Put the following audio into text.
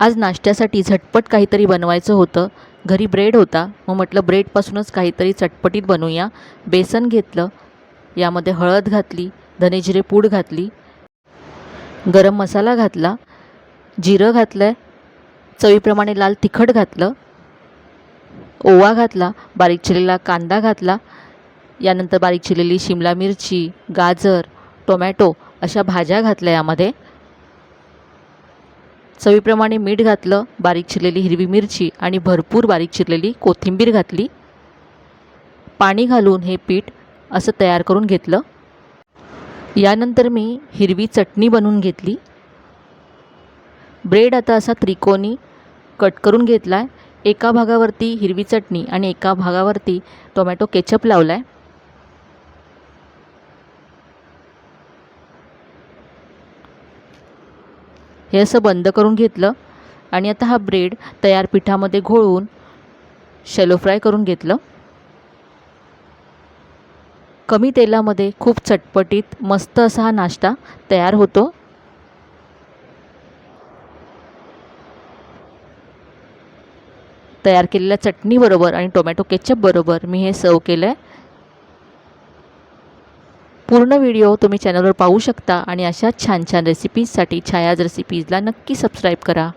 आज नाश्त्यासाठी झटपट काहीतरी बनवायचं होतं. घरी ब्रेड होता, मग म्हटलं ब्रेडपासूनच काहीतरी चटपटीत बनवूया. बेसन घेतलं, यामध्ये हळद घातली, धने-जिरे पूड घातली, गरम मसाला घातला, जिरं घातलं आहे, चवीप्रमाणे लाल तिखट घातलं, ओवा घातला, बारीक चिरलेला कांदा घातला, यानंतर बारीक चिरलेली शिमला मिरची, गाजर, टोमॅटो अशा भाज्या घातल्या यामध्ये. चवीप्रमाणे मीठ घातलं, बारीक चिरलेली हिरवी मिरची आणि भरपूर बारीक चिरलेली कोथिंबीर घातली. पाणी घालून हे पीठ असं तयार करून घेतलं. यानंतर मी हिरवी चटणी बनवून घेतली. ब्रेड आता असा त्रिकोणी कट करून घेतला आहे. एका भागावरती हिरवी चटणी आणि एका भागावरती टोमॅटो केचप लावला आहे. हे असं बंद करून घेतलं आणि आता हा ब्रेड तयार पिठामध्ये घोळवून शॅलो फ्राय करून घेतलं. कमी तेलामध्ये खूप चटपटीत मस्त असा हा नाश्ता तयार होतो. तयार केलेल्या चटणीबरोबर आणि टोमॅटो केचपबरोबर मी हे सर्व केलं आहे. पूर्ण व्हिडिओ तुम्ही चॅनलवर पाहू शकता आणि अशा छान छान रेसिपीजसाठी छायाज रेसिपीजला नक्की सबस्क्राईब करा.